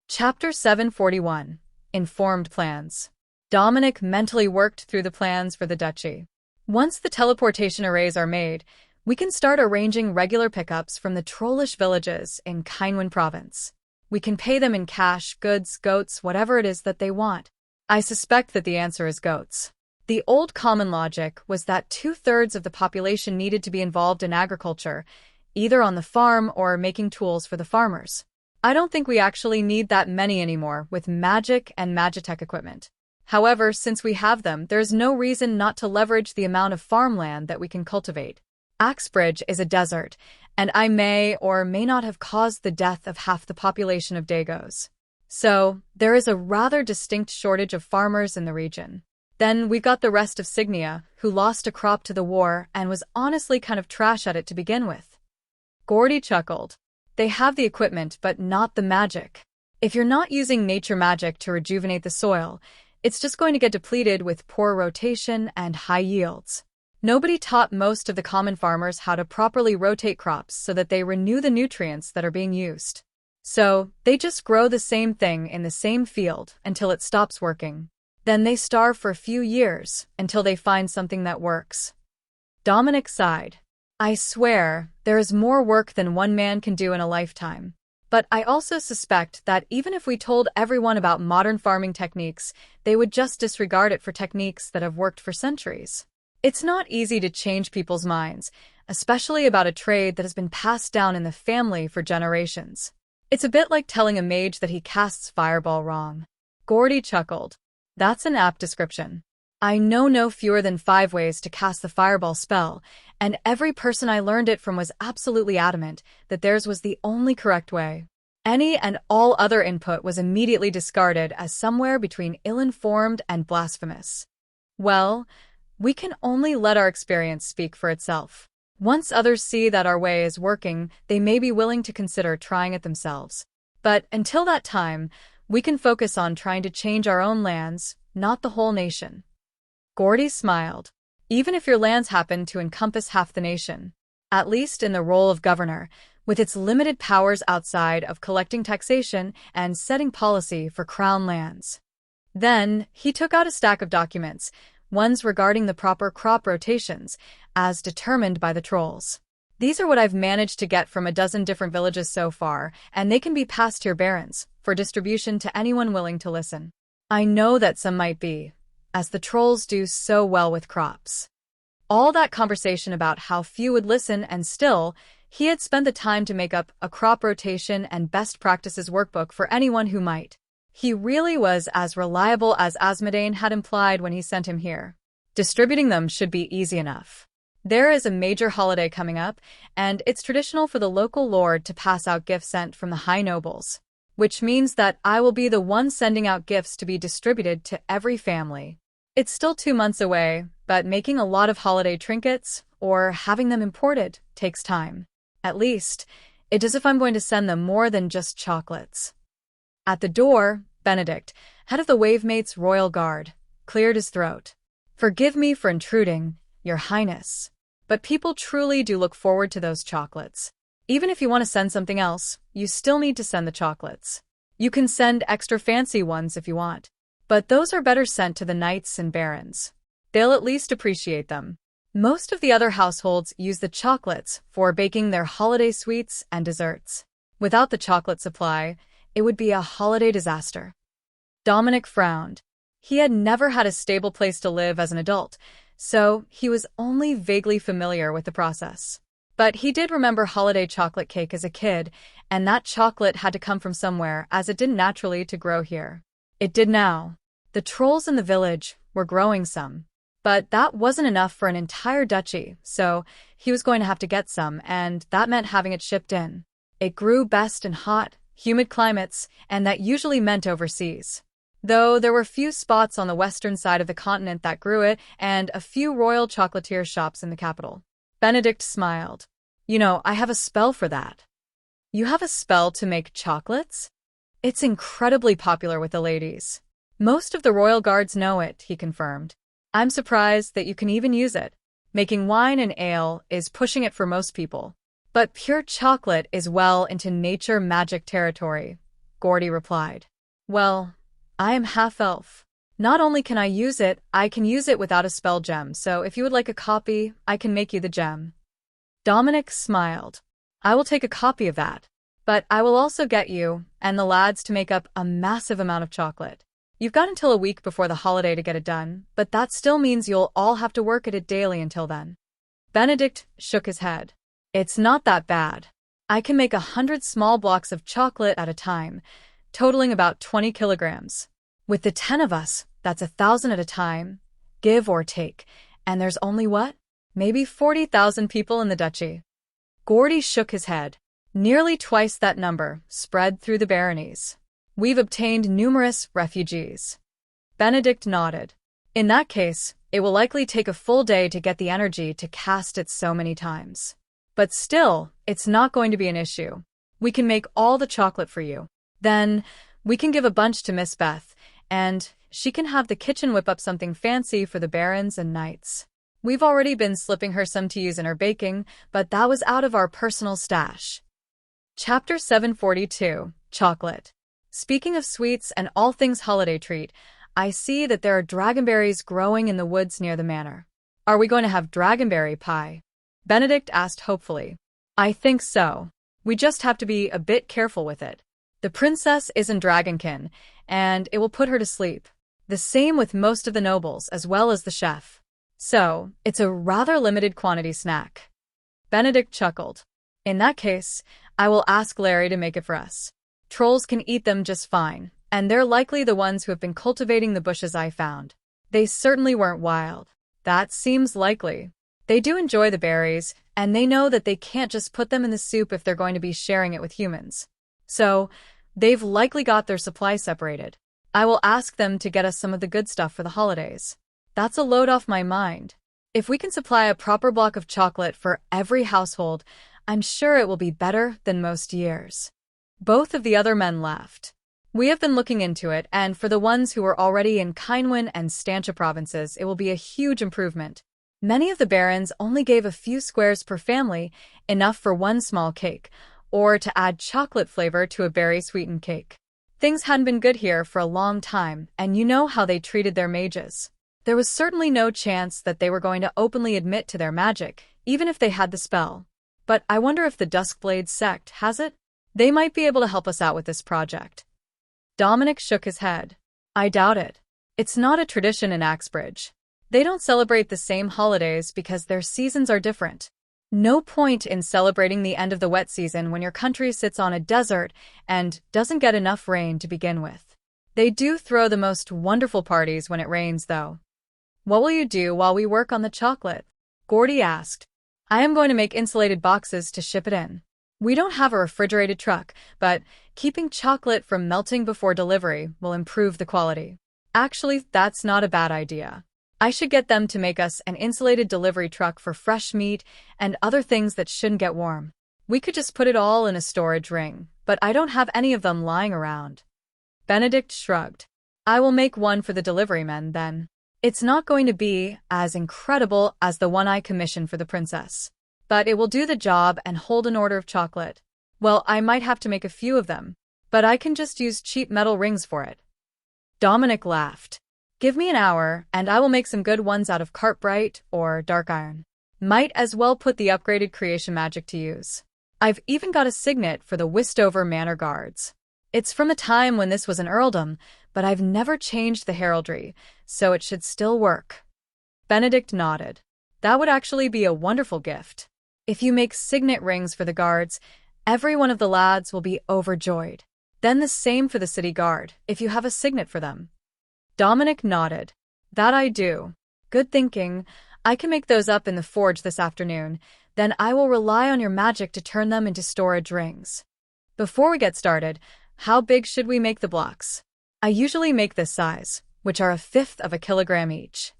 Chapter 741. Informed Plans. Dominic mentally worked through the plans for the duchy. Once the teleportation arrays are made, we can start arranging regular pickups from the trollish villages in Kynwin province. We can pay them in cash, goods, goats, whatever it is that they want. I suspect that the answer is goats. The old common logic was that 2/3 of the population needed to be involved in agriculture, either on the farm or making tools for the farmers. I don't think we actually need that many anymore with magic and magitech equipment. However, since we have them, there's no reason not to leverage the amount of farmland that we can cultivate. Axbridge is a desert, and I may or may not have caused the death of half the population of Dagos. So, there is a rather distinct shortage of farmers in the region. Then we've got the rest of Signia, who lost a crop to the war and was honestly kind of trash at it to begin with. Gordy chuckled. They have the equipment, but not the magic. If you're not using nature magic to rejuvenate the soil, it's just going to get depleted with poor rotation and high yields. Nobody taught most of the common farmers how to properly rotate crops so that they renew the nutrients that are being used. So, they just grow the same thing in the same field until it stops working. Then they starve for a few years until they find something that works. Dominic sighed. I swear, there is more work than one man can do in a lifetime. But I also suspect that even if we told everyone about modern farming techniques, they would just disregard it for techniques that have worked for centuries. It's not easy to change people's minds, especially about a trade that has been passed down in the family for generations. It's a bit like telling a mage that he casts fireball wrong. Gordy chuckled. That's an apt description. I know no fewer than 5 ways to cast the fireball spell, and every person I learned it from was absolutely adamant that theirs was the only correct way. Any and all other input was immediately discarded as somewhere between ill-informed and blasphemous. Well, we can only let our experience speak for itself. Once others see that our way is working, they may be willing to consider trying it themselves. But until that time, we can focus on trying to change our own lands, not the whole nation. Gordy smiled. Even if your lands happen to encompass half the nation, at least in the role of governor, with its limited powers outside of collecting taxation and setting policy for crown lands. Then, he took out a stack of documents, ones regarding the proper crop rotations, as determined by the trolls. These are what I've managed to get from a dozen different villages so far, and they can be passed to your barons, for distribution to anyone willing to listen. I know that some might be, as the trolls do so well with crops. All that conversation about how few would listen, and still, he had spent the time to make up a crop rotation and best practices workbook for anyone who might. He really was as reliable as Asmodane had implied when he sent him here. Distributing them should be easy enough. There is a major holiday coming up, and it's traditional for the local lord to pass out gifts sent from the high nobles, which means that I will be the one sending out gifts to be distributed to every family. It's still 2 months away, but making a lot of holiday trinkets, or having them imported, takes time. At least, it does if I'm going to send them more than just chocolates. At the door, Benedict, head of the Wavemates Royal Guard, cleared his throat. Forgive me for intruding, Your Highness, but people truly do look forward to those chocolates. Even if you want to send something else, you still need to send the chocolates. You can send extra fancy ones if you want, but those are better sent to the knights and barons. They'll at least appreciate them. Most of the other households use the chocolates for baking their holiday sweets and desserts. Without the chocolate supply, it would be a holiday disaster. Dominic frowned. He had never had a stable place to live as an adult, so he was only vaguely familiar with the process. But he did remember holiday chocolate cake as a kid, and that chocolate had to come from somewhere as it didn't naturally to grow here. It did now. The trolls in the village were growing some. But that wasn't enough for an entire duchy, so he was going to have to get some, and that meant having it shipped in. It grew best in hot, humid climates, and that usually meant overseas. Though there were few spots on the western side of the continent that grew it, and a few royal chocolatier shops in the capital. Benedict smiled. You know, I have a spell for that. You have a spell to make chocolates? It's incredibly popular with the ladies. Most of the royal guards know it, he confirmed. I'm surprised that you can even use it. Making wine and ale is pushing it for most people. But pure chocolate is well into nature magic territory. Gordy replied. Well, I am half-elf. Not only can I use it, I can use it without a spell gem, so if you would like a copy, I can make you the gem. Dominic smiled. I will take a copy of that. But I will also get you and the lads to make up a massive amount of chocolate. You've got until a week before the holiday to get it done, but that still means you'll all have to work at it daily until then. Benedict shook his head. It's not that bad. I can make 100 small blocks of chocolate at a time, totaling about 20 kilograms. With the 10 of us, that's 1,000 at a time, give or take, and there's only what? Maybe 40,000 people in the duchy. Gordy shook his head. Nearly twice that number, spread through the baronies. We've obtained numerous refugees. Benedict nodded. In that case, it will likely take a full day to get the energy to cast it so many times. But still, it's not going to be an issue. We can make all the chocolate for you. Then, we can give a bunch to Miss Beth, and she can have the kitchen whip up something fancy for the barons and knights. We've already been slipping her some to use in her baking, but that was out of our personal stash. Chapter 742, Chocolate. Speaking of sweets and all things holiday treat, I see that there are dragonberries growing in the woods near the manor. Are we going to have dragonberry pie? Benedict asked hopefully. I think so. We just have to be a bit careful with it. The princess isn't dragonkin, and it will put her to sleep. The same with most of the nobles as well as the chef. So, it's a rather limited quantity snack. Benedict chuckled. In that case, I will ask Larry to make it for us. Trolls can eat them just fine, and they're likely the ones who have been cultivating the bushes I found. They certainly weren't wild. That seems likely. They do enjoy the berries, and they know that they can't just put them in the soup if they're going to be sharing it with humans. So, they've likely got their supply separated. I will ask them to get us some of the good stuff for the holidays. That's a load off my mind. If we can supply a proper block of chocolate for every household, I'm sure it will be better than most years. Both of the other men laughed. We have been looking into it, and for the ones who are already in Kynwyn and Stancha provinces, it will be a huge improvement. Many of the barons only gave a few squares per family, enough for one small cake, or to add chocolate flavor to a berry-sweetened cake. Things hadn't been good here for a long time, and you know how they treated their mages. There was certainly no chance that they were going to openly admit to their magic, even if they had the spell. But I wonder if the Duskblade sect has it? They might be able to help us out with this project. Dominic shook his head. I doubt it. It's not a tradition in Axbridge. They don't celebrate the same holidays because their seasons are different. No point in celebrating the end of the wet season when your country sits on a desert and doesn't get enough rain to begin with. They do throw the most wonderful parties when it rains, though. What will you do while we work on the chocolate? Gordy asked. I am going to make insulated boxes to ship it in. We don't have a refrigerated truck, but keeping chocolate from melting before delivery will improve the quality. Actually, that's not a bad idea. I should get them to make us an insulated delivery truck for fresh meat and other things that shouldn't get warm. We could just put it all in a storage ring, but I don't have any of them lying around. Benedict shrugged. I will make one for the delivery men, then. It's not going to be as incredible as the one I commissioned for the princess, but it will do the job and hold an order of chocolate. Well, I might have to make a few of them, but I can just use cheap metal rings for it. Dominic laughed. Give me an hour, and I will make some good ones out of cartbright or dark iron. Might as well put the upgraded creation magic to use. I've even got a signet for the Wistover Manor Guards. It's from a time when this was an earldom, but I've never changed the heraldry, so it should still work. Benedict nodded. That would actually be a wonderful gift. If you make signet rings for the guards, every one of the lads will be overjoyed. Then the same for the city guard, if you have a signet for them. Dominic nodded. That I do. Good thinking. I can make those up in the forge this afternoon. Then I will rely on your magic to turn them into storage rings. Before we get started, how big should we make the blocks? I usually make this size, which are 1/5 of a kilogram each.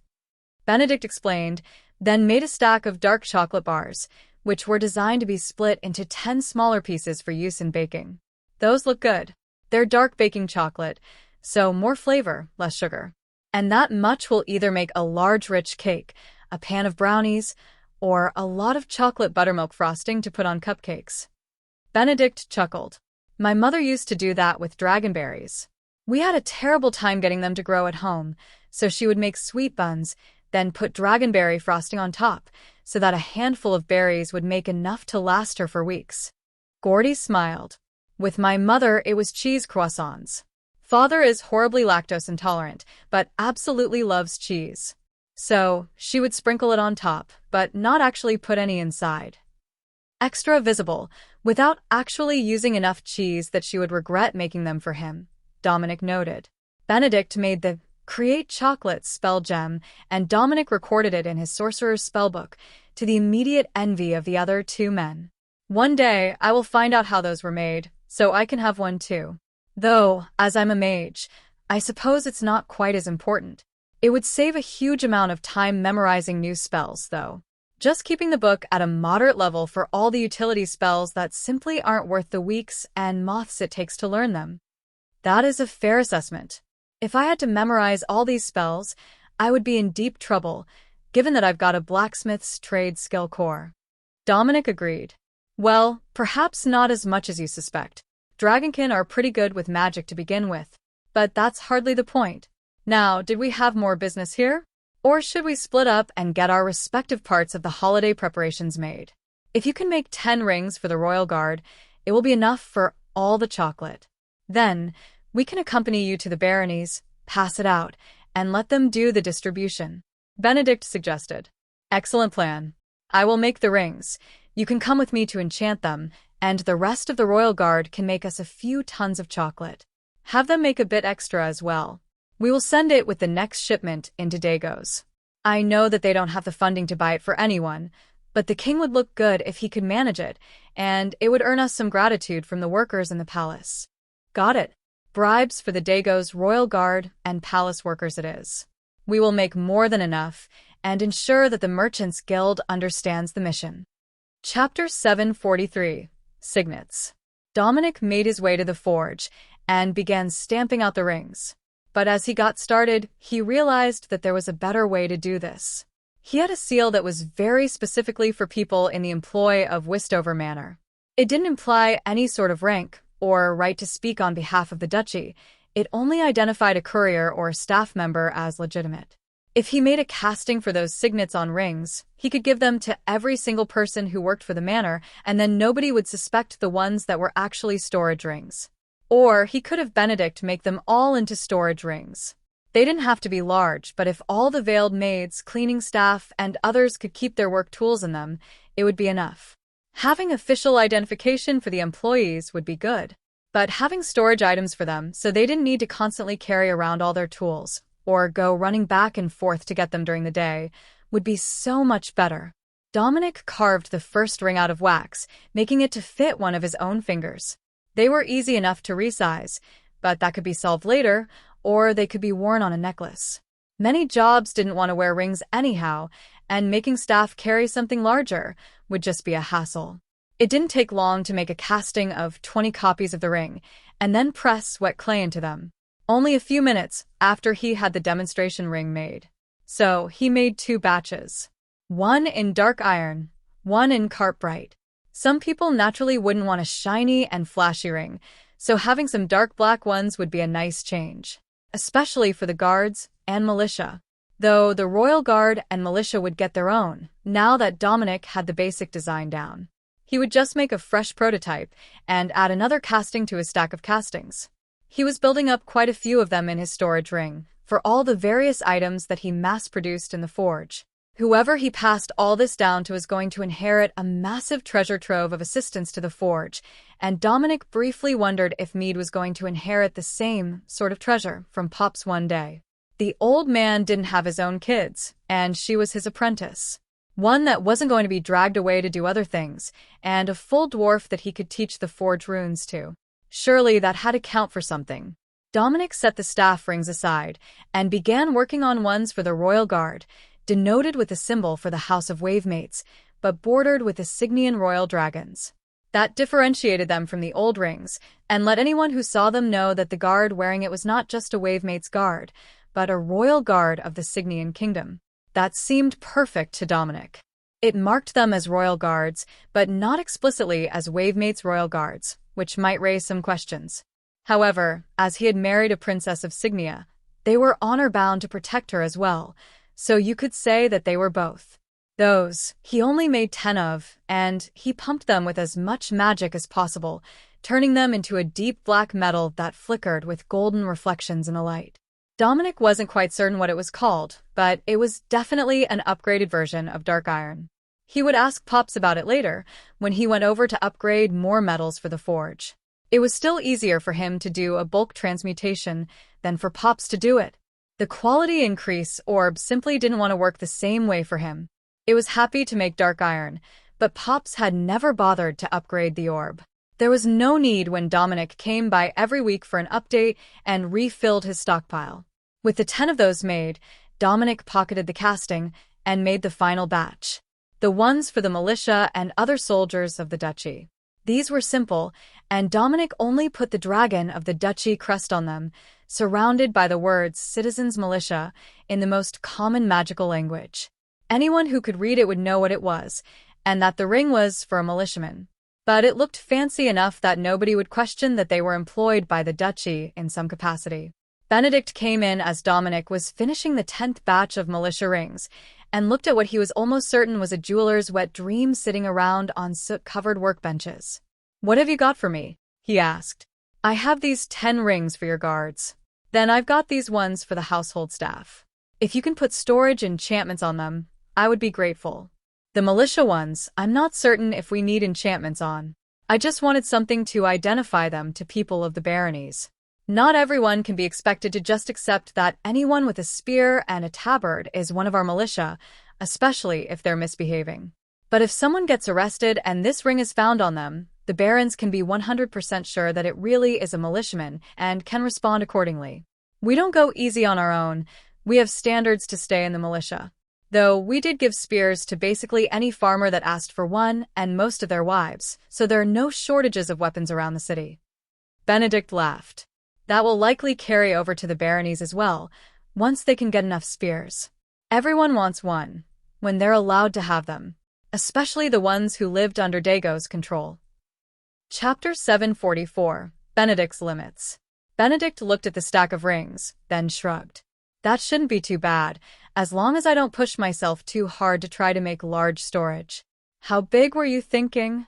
Benedict explained, then made a stack of dark chocolate bars, which were designed to be split into 10 smaller pieces for use in baking. Those look good. They're dark baking chocolate, so more flavor, less sugar. And that much will either make a large rich cake, a pan of brownies, or a lot of chocolate buttermilk frosting to put on cupcakes. Benedict chuckled. My mother used to do that with dragonberries. We had a terrible time getting them to grow at home, so she would make sweet buns, then put dragonberry frosting on top, so that a handful of berries would make enough to last her for weeks. Gordy smiled. With my mother, it was cheese croissants. Father is horribly lactose intolerant, but absolutely loves cheese. So, she would sprinkle it on top, but not actually put any inside. Extra visible, without actually using enough cheese that she would regret making them for him, Dominic noted. Benedict made the Create Chocolate spell gem, and Dominic recorded it in his sorcerer's spellbook, to the immediate envy of the other two men. One day, I will find out how those were made, so I can have one too. Though, as I'm a mage, I suppose it's not quite as important. It would save a huge amount of time memorizing new spells, though. Just keeping the book at a moderate level for all the utility spells that simply aren't worth the weeks and months it takes to learn them. That is a fair assessment. If I had to memorize all these spells, I would be in deep trouble, given that I've got a blacksmith's trade skill core. Dominic agreed. Well, perhaps not as much as you suspect. Dragonkin are pretty good with magic to begin with, but that's hardly the point. Now, did we have more business here? Or should we split up and get our respective parts of the holiday preparations made? If you can make 10 rings for the Royal Guard, it will be enough for all the chocolate. Then, we can accompany you to the baronies, pass it out, and let them do the distribution. Benedict suggested. Excellent plan. I will make the rings. You can come with me to enchant them, and the rest of the Royal Guard can make us a few tons of chocolate. Have them make a bit extra as well. We will send it with the next shipment into Dagos. I know that they don't have the funding to buy it for anyone, but the king would look good if he could manage it, and it would earn us some gratitude from the workers in the palace. Got it. Bribes for the Dagos Royal Guard and palace workers it is. We will make more than enough, and ensure that the Merchants Guild understands the mission. Chapter 743. Signets. Dominic made his way to the forge, and began stamping out the rings. But as he got started, he realized that there was a better way to do this. He had a seal that was very specifically for people in the employ of Westover Manor. It didn't imply any sort of rank or right to speak on behalf of the duchy. It only identified a courier or staff member as legitimate. If he made a casting for those signets on rings, he could give them to every single person who worked for the manor, and then nobody would suspect the ones that were actually storage rings. Or he could have Benedict make them all into storage rings. They didn't have to be large, but if all the veiled maids, cleaning staff, and others could keep their work tools in them, it would be enough. Having official identification for the employees would be good, but having storage items for them so they didn't need to constantly carry around all their tools, or go running back and forth to get them during the day, would be so much better. Dominic carved the first ring out of wax, making it to fit one of his own fingers. They were easy enough to resize, but that could be solved later, or they could be worn on a necklace. Many jobs didn't want to wear rings anyhow, and making staff carry something larger would just be a hassle. It didn't take long to make a casting of 20 copies of the ring, and then press wet clay into them. Only a few minutes after he had the demonstration ring made. So he made 2 batches. One in dark iron, one in cartbright. Some people naturally wouldn't want a shiny and flashy ring, so having some dark black ones would be a nice change, especially for the guards and militia. Though the Royal Guard and militia would get their own, now that Dominic had the basic design down. He would just make a fresh prototype and add another casting to his stack of castings. He was building up quite a few of them in his storage ring, for all the various items that he mass-produced in the forge. Whoever he passed all this down to is going to inherit a massive treasure trove of assistance to the forge, and Dominic briefly wondered if Mead was going to inherit the same sort of treasure from Pops one day. The old man didn't have his own kids, and she was his apprentice. One that wasn't going to be dragged away to do other things, and a full dwarf that he could teach the forge runes to. Surely that had to count for something. Dominic set the staff rings aside, and began working on ones for the Royal Guard, denoted with a symbol for the House of Wavemates, but bordered with insignian royal dragons. That differentiated them from the old rings, and let anyone who saw them know that the guard wearing it was not just a Wavemates guard, but a royal guard of the Signian kingdom. That seemed perfect to Dominic. It marked them as royal guards, but not explicitly as Wavemates royal guards, which might raise some questions. However, as he had married a princess of Signia, they were honor-bound to protect her as well, so you could say that they were both. Those, he only made 10 of, and he pumped them with as much magic as possible, turning them into a deep black metal that flickered with golden reflections in the light. Dominic wasn't quite certain what it was called, but it was definitely an upgraded version of dark iron. He would ask Pops about it later, when he went over to upgrade more metals for the forge. It was still easier for him to do a bulk transmutation than for Pops to do it. The quality increase orb simply didn't want to work the same way for him. It was happy to make dark iron, but Pops had never bothered to upgrade the orb. There was no need when Dominic came by every week for an update and refilled his stockpile. With the 10 of those made, Dominic pocketed the casting and made the final batch. The ones for the militia and other soldiers of the duchy. These were simple, and Dominic only put the dragon of the duchy crest on them, surrounded by the words Citizens Militia in the most common magical language. Anyone who could read it would know what it was, and that the ring was for a militiaman. But it looked fancy enough that nobody would question that they were employed by the duchy in some capacity. Benedict came in as Dominic was finishing the 10th batch of militia rings, and looked at what he was almost certain was a jeweler's wet dream sitting around on soot-covered workbenches. "What have you got for me?" he asked. "I have these 10 rings for your guards. Then I've got these ones for the household staff. If you can put storage enchantments on them, I would be grateful. The militia ones, I'm not certain if we need enchantments on. I just wanted something to identify them to people of the baronies. Not everyone can be expected to just accept that anyone with a spear and a tabard is one of our militia, especially if they're misbehaving. But if someone gets arrested and this ring is found on them, the barons can be 100% sure that it really is a militiaman and can respond accordingly. We don't go easy on our own. We have standards to stay in the militia. Though we did give spears to basically any farmer that asked for one and most of their wives, so there are no shortages of weapons around the city." Benedict laughed. "That will likely carry over to the baronies as well, once they can get enough spears. Everyone wants one, when they're allowed to have them, especially the ones who lived under Dago's control." Chapter 744. Benedict's Limits. Benedict looked at the stack of rings, then shrugged. "That shouldn't be too bad, as long as I don't push myself too hard to try to make large storage." "How big were you thinking?"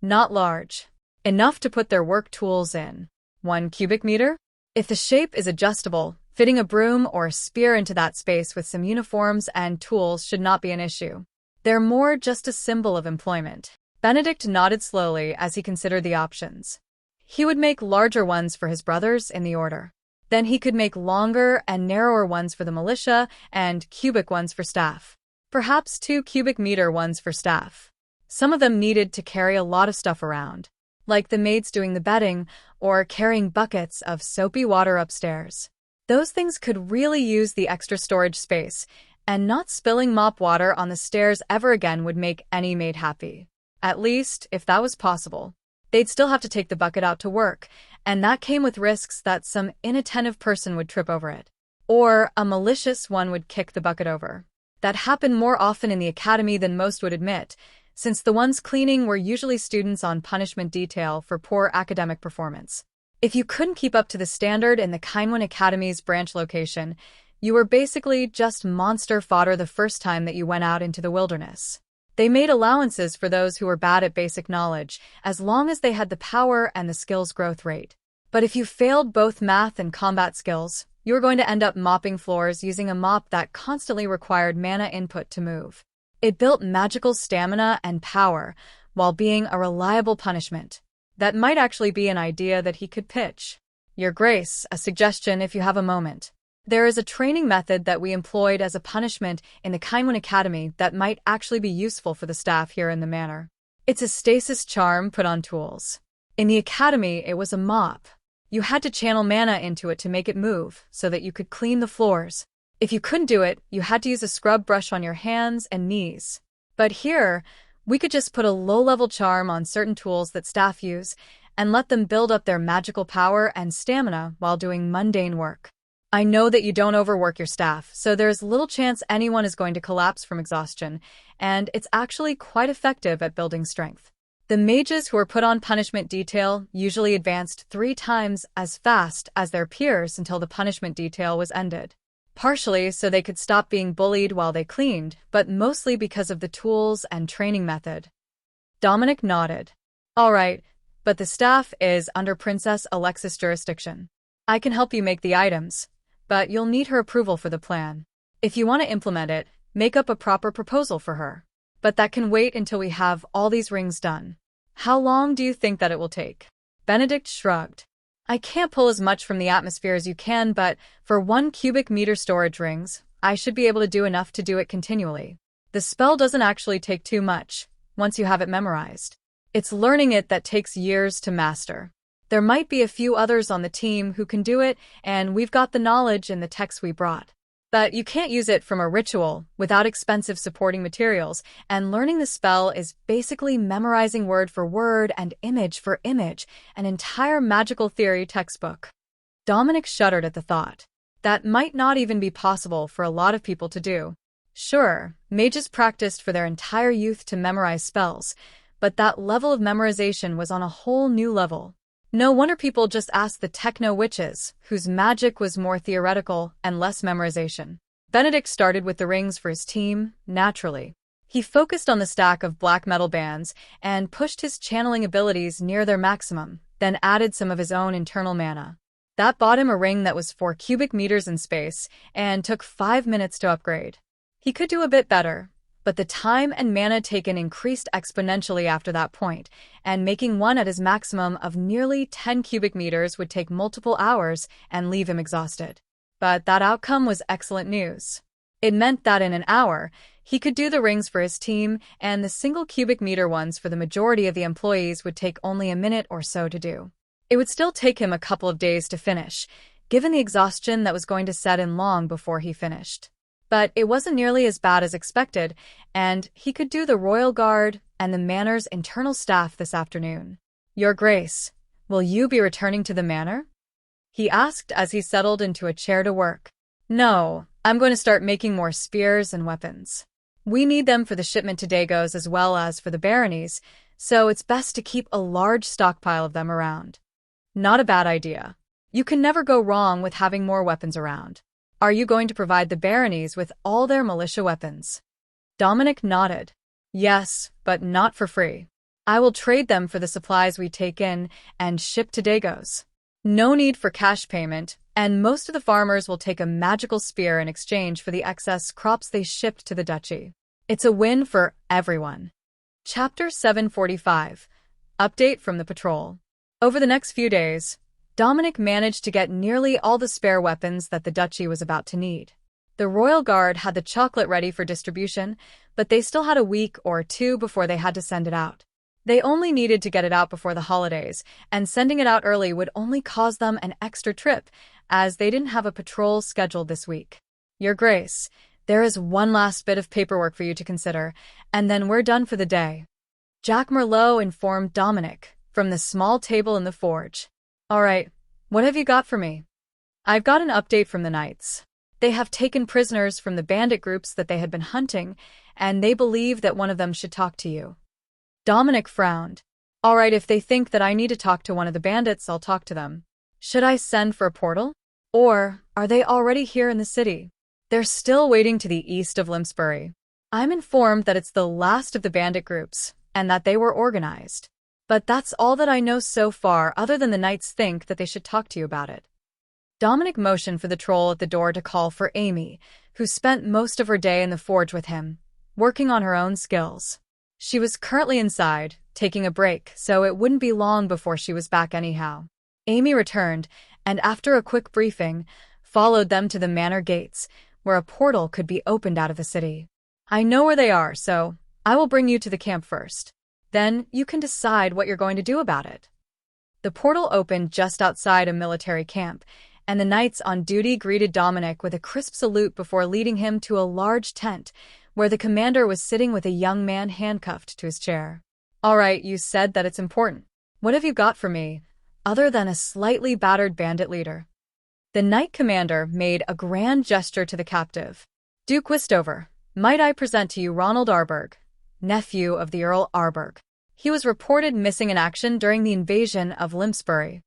"Not large. Enough to put their work tools in. 1 cubic meter? If the shape is adjustable, fitting a broom or a spear into that space with some uniforms and tools should not be an issue. They're more just a symbol of employment." Benedict nodded slowly as he considered the options. He would make larger ones for his brothers in the order. Then he could make longer and narrower ones for the militia and cubic ones for staff. Perhaps 2 cubic meter ones for staff. Some of them needed to carry a lot of stuff around, like the maids doing the bedding or carrying buckets of soapy water upstairs. Those things could really use the extra storage space, and not spilling mop water on the stairs ever again would make any maid happy. At least, if that was possible. They'd still have to take the bucket out to work, and that came with risks that some inattentive person would trip over it. Or a malicious one would kick the bucket over. That happened more often in the academy than most would admit, since the ones cleaning were usually students on punishment detail for poor academic performance. If you couldn't keep up to the standard in the Kainwan Academy's branch location, you were basically just monster fodder the first time that you went out into the wilderness. They made allowances for those who were bad at basic knowledge, as long as they had the power and the skills growth rate. But if you failed both math and combat skills, you were going to end up mopping floors using a mop that constantly required mana input to move. It built magical stamina and power, while being a reliable punishment. That might actually be an idea that he could pitch. "Your Grace, a suggestion if you have a moment. There is a training method that we employed as a punishment in the Kainwan Academy that might actually be useful for the staff here in the manor. It's a stasis charm put on tools. In the academy, it was a mop. You had to channel mana into it to make it move, so that you could clean the floors. If you couldn't do it, you had to use a scrub brush on your hands and knees. But here, we could just put a low-level charm on certain tools that staff use, and let them build up their magical power and stamina while doing mundane work. I know that you don't overwork your staff, so there's little chance anyone is going to collapse from exhaustion, and it's actually quite effective at building strength. The mages who were put on punishment detail usually advanced 3 times as fast as their peers until the punishment detail was ended. Partially so they could stop being bullied while they cleaned, but mostly because of the tools and training method. Dominic nodded. All right, but the staff is under Princess Alexis' jurisdiction. I can help you make the items, but you'll need her approval for the plan. If you want to implement it, make up a proper proposal for her. But that can wait until we have all these rings done. How long do you think that it will take? Benedict shrugged. I can't pull as much from the atmosphere as you can, but for 1 cubic meter storage rings, I should be able to do enough to do it continually. The spell doesn't actually take too much, once you have it memorized. It's learning it that takes years to master. There might be a few others on the team who can do it, and we've got the knowledge in the text we brought. But you can't use it from a ritual without expensive supporting materials, and learning the spell is basically memorizing word for word and image for image, an entire magical theory textbook. Dominic shuddered at the thought. That might not even be possible for a lot of people to do. Sure, mages practiced for their entire youth to memorize spells, but that level of memorization was on a whole new level. No wonder people just asked the techno-witches, whose magic was more theoretical and less memorization. Benedict started with the rings for his team, naturally. He focused on the stack of black metal bands and pushed his channeling abilities near their maximum, then added some of his own internal mana. That bought him a ring that was 4 cubic meters in space and took 5 minutes to upgrade. He could do a bit better, but the time and mana taken increased exponentially after that point, and making one at his maximum of nearly 10 cubic meters would take multiple hours and leave him exhausted. But that outcome was excellent news. It meant that in an hour, he could do the rings for his team, and the single cubic meter ones for the majority of the employees would take only a minute or so to do. It would still take him a couple of days to finish, given the exhaustion that was going to set in long before he finished. But it wasn't nearly as bad as expected, and he could do the Royal Guard and the Manor's internal staff this afternoon. Your Grace, will you be returning to the Manor? He asked as he settled into a chair to work. No, I'm going to start making more spears and weapons. We need them for the shipment to Dagos as well as for the baronies, so it's best to keep a large stockpile of them around. Not a bad idea. You can never go wrong with having more weapons around. Are you going to provide the baronies with all their militia weapons? Dominic nodded. Yes, but not for free. I will trade them for the supplies we take in and ship to Dagos. No need for cash payment, and most of the farmers will take a magical spear in exchange for the excess crops they shipped to the duchy. It's a win for everyone. Chapter 745. Update from the patrol. Over the next few days, Dominic managed to get nearly all the spare weapons that the duchy was about to need. The Royal Guard had the chocolate ready for distribution, but they still had a week or 2 before they had to send it out. They only needed to get it out before the holidays, and sending it out early would only cause them an extra trip, as they didn't have a patrol scheduled this week. Your Grace, there is one last bit of paperwork for you to consider, and then we're done for the day. Jack Merlot informed Dominic from the small table in the forge. All right, what have you got for me? I've got an update from the knights. They have taken prisoners from the bandit groups that they had been hunting, and they believe that one of them should talk to you. Dominic frowned. All right, if they think that I need to talk to one of the bandits, I'll talk to them. Should I send for a portal? Or are they already here in the city? They're still waiting to the east of Limsbury. I'm informed that it's the last of the bandit groups, and that they were organized. But that's all that I know so far, other than the knights think that they should talk to you about it. Dominic motioned for the troll at the door to call for Amy, who spent most of her day in the forge with him, working on her own skills. She was currently inside, taking a break, so it wouldn't be long before she was back anyhow. Amy returned, and after a quick briefing, followed them to the manor gates, where a portal could be opened out of the city. I know where they are, so I will bring you to the camp first. Then you can decide what you're going to do about it. The portal opened just outside a military camp, and the knights on duty greeted Dominic with a crisp salute before leading him to a large tent, where the commander was sitting with a young man handcuffed to his chair. All right, you said that it's important. What have you got for me, other than a slightly battered bandit leader? The knight commander made a grand gesture to the captive. Duke Wistover, might I present to you Ronald Arberg, nephew of the Earl Arberg. He was reported missing in action during the invasion of Limpsbury.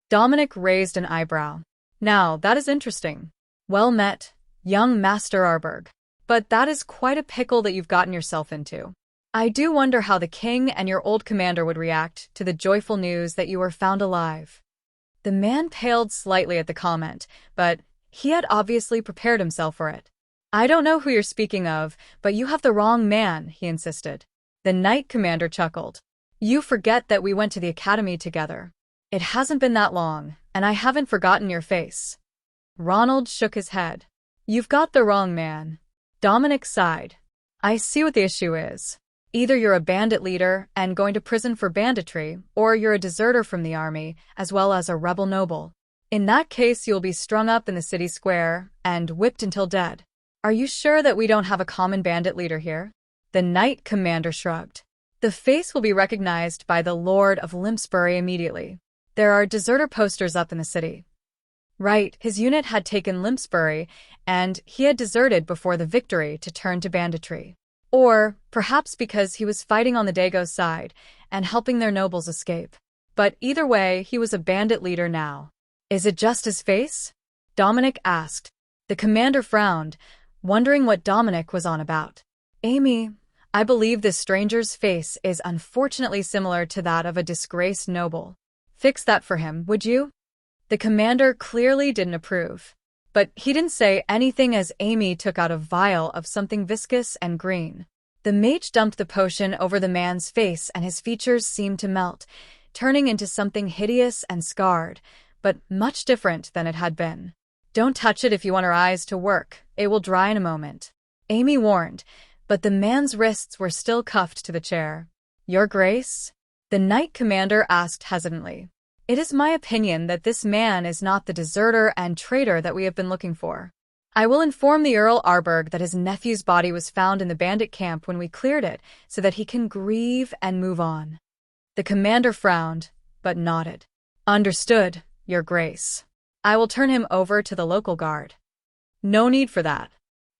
Dominic raised an eyebrow. Now, that is interesting. Well met, young Master Arberg. But that is quite a pickle that you've gotten yourself into. I do wonder how the king and your old commander would react to the joyful news that you were found alive. The man paled slightly at the comment, but he had obviously prepared himself for it. I don't know who you're speaking of, but you have the wrong man, he insisted. The knight commander chuckled. You forget that we went to the academy together. It hasn't been that long, and I haven't forgotten your face. Ronald shook his head. You've got the wrong man. Dominic sighed. I see what the issue is. Either you're a bandit leader and going to prison for banditry, or you're a deserter from the army, as well as a rebel noble. In that case, you'll be strung up in the city square and whipped until dead. Are you sure that we don't have a common bandit leader here? The knight commander shrugged. The face will be recognized by the Lord of Limpsbury immediately. There are deserter posters up in the city. Right, his unit had taken Limpsbury, and he had deserted before the victory to turn to banditry. Or perhaps because he was fighting on the Dago's side and helping their nobles escape. But either way, he was a bandit leader now. Is it just his face? Dominic asked. The commander frowned, wondering what Dominic was on about. Amy, I believe this stranger's face is unfortunately similar to that of a disgraced noble. Fix that for him, would you? The commander clearly didn't approve. But he didn't say anything as Amy took out a vial of something viscous and green. The mage dumped the potion over the man's face and his features seemed to melt, turning into something hideous and scarred, but much different than it had been. Don't touch it if you want her eyes to work. It will dry in a moment. Amy warned, but the man's wrists were still cuffed to the chair. Your Grace? The knight commander asked hesitantly. It is my opinion that this man is not the deserter and traitor that we have been looking for. I will inform the Earl Arberg that his nephew's body was found in the bandit camp when we cleared it, so that he can grieve and move on. The commander frowned, but nodded. Understood, Your Grace. I will turn him over to the local guard. No need for that.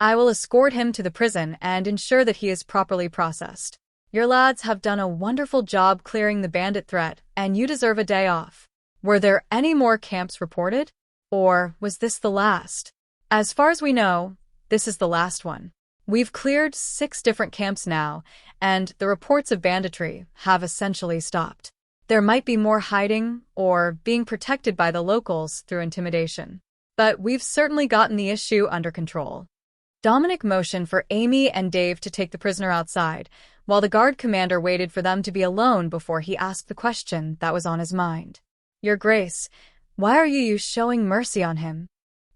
I will escort him to the prison and ensure that he is properly processed. Your lads have done a wonderful job clearing the bandit threat, and you deserve a day off. Were there any more camps reported? Or was this the last? As far as we know, this is the last one. We've cleared 6 different camps now, and the reports of banditry have essentially stopped. There might be more hiding or being protected by the locals through intimidation. But we've certainly gotten the issue under control. Dominic motioned for Amy and Dave to take the prisoner outside, while the guard commander waited for them to be alone before he asked the question that was on his mind. Your Grace, why are you showing mercy on him?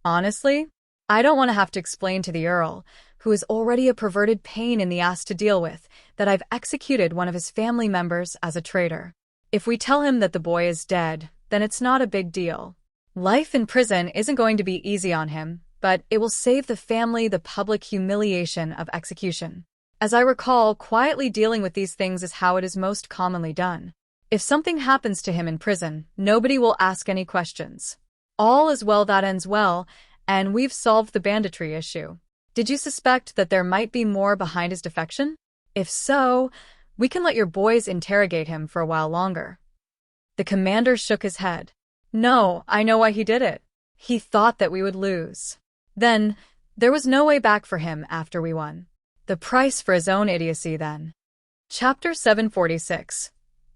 Honestly, I don't want to have to explain to the Earl, who is already a perverted pain in the ass to deal with, that I've executed one of his family members as a traitor. If we tell him that the boy is dead, then it's not a big deal. Life in prison isn't going to be easy on him, but it will save the family the public humiliation of execution. As I recall, quietly dealing with these things is how it is most commonly done. If something happens to him in prison, nobody will ask any questions. All is well that ends well, and we've solved the banditry issue. Did you suspect that there might be more behind his defection? If so, we can let your boys interrogate him for a while longer. The commander shook his head. No, I know why he did it. He thought that we would lose. Then, there was no way back for him after we won. The price for his own idiocy then. Chapter 746.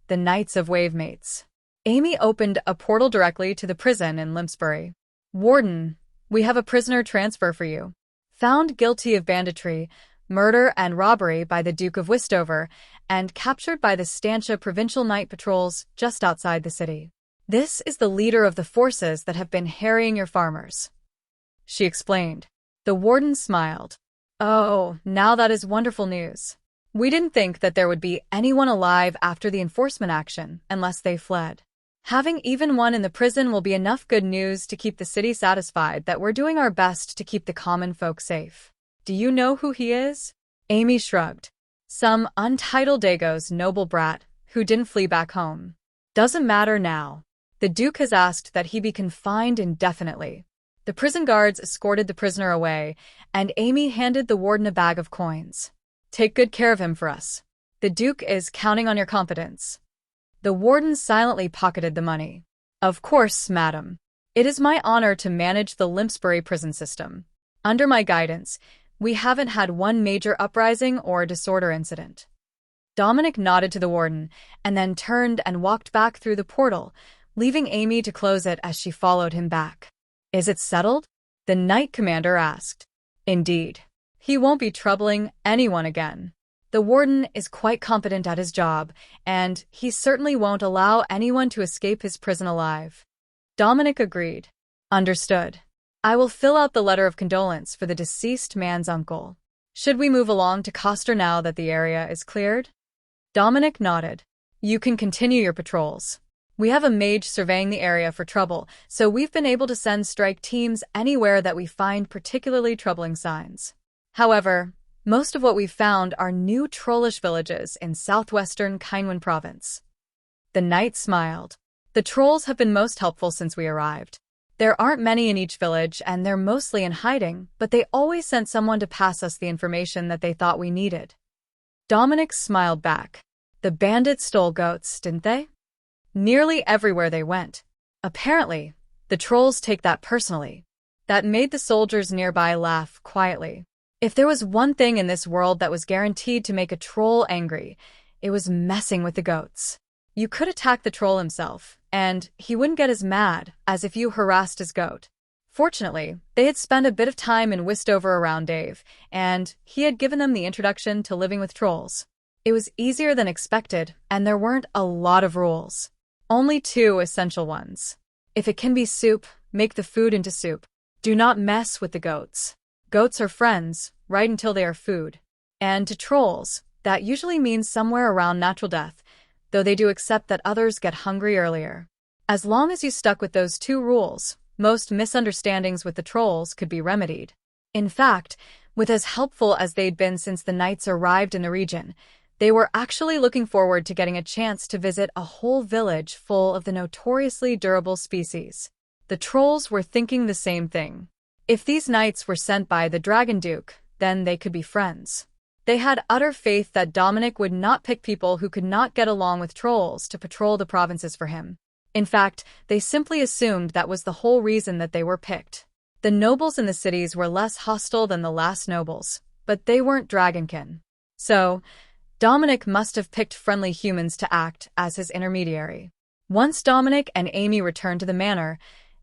The Knights of Wavemates. Amy opened a portal directly to the prison in Limpsbury. Warden, we have a prisoner transfer for you. Found guilty of banditry, murder and robbery by the Duke of Westover, and captured by the Stantia provincial night patrols just outside the city. This is the leader of the forces that have been harrying your farmers. She explained. The warden smiled. Oh, now that is wonderful news. We didn't think that there would be anyone alive after the enforcement action unless they fled. Having even one in the prison will be enough good news to keep the city satisfied that we're doing our best to keep the common folk safe. Do you know who he is? Amy shrugged. Some untitled Dago's noble brat who didn't flee back home. Doesn't matter now. The Duke has asked that he be confined indefinitely. The prison guards escorted the prisoner away, and Amy handed the warden a bag of coins. Take good care of him for us. The Duke is counting on your confidence. The warden silently pocketed the money. Of course, madam. It is my honor to manage the Limpsbury prison system. Under my guidance, we haven't had one major uprising or disorder incident. Dominic nodded to the warden and then turned and walked back through the portal, leaving Amy to close it as she followed him back. Is it settled? The Knight Commander asked. Indeed. He won't be troubling anyone again. The warden is quite competent at his job, and he certainly won't allow anyone to escape his prison alive. Dominic agreed. Understood. I will fill out the letter of condolence for the deceased man's uncle. Should we move along to Coster now that the area is cleared? Dominic nodded. You can continue your patrols. We have a mage surveying the area for trouble, so we've been able to send strike teams anywhere that we find particularly troubling signs. However, most of what we've found are new trollish villages in southwestern Kynwyn province. The knight smiled. The trolls have been most helpful since we arrived. There aren't many in each village, and they're mostly in hiding, but they always sent someone to pass us the information that they thought we needed. Dominic smiled back. The bandits stole goats, didn't they? Nearly everywhere they went. Apparently, the trolls take that personally. That made the soldiers nearby laugh quietly. If there was one thing in this world that was guaranteed to make a troll angry, it was messing with the goats. You could attack the troll himself, and he wouldn't get as mad as if you harassed his goat. Fortunately, they had spent a bit of time in Westover around Dave, and he had given them the introduction to living with trolls. It was easier than expected, and there weren't a lot of rules. Only two essential ones. If it can be soup, make the food into soup. Do not mess with the goats. Goats are friends, right until they are food. And to trolls, that usually means somewhere around natural death, though they do accept that others get hungry earlier. As long as you stuck with those two rules, most misunderstandings with the trolls could be remedied. In fact, with as helpful as they'd been since the knights arrived in the region, they were actually looking forward to getting a chance to visit a whole village full of the notoriously durable species. The trolls were thinking the same thing. If these knights were sent by the Dragon Duke, then they could be friends. They had utter faith that Dominic would not pick people who could not get along with trolls to patrol the provinces for him. In fact, they simply assumed that was the whole reason that they were picked. The nobles in the cities were less hostile than the last nobles, but they weren't dragonkin. So, Dominic must have picked friendly humans to act as his intermediary. Once Dominic and Amy returned to the manor,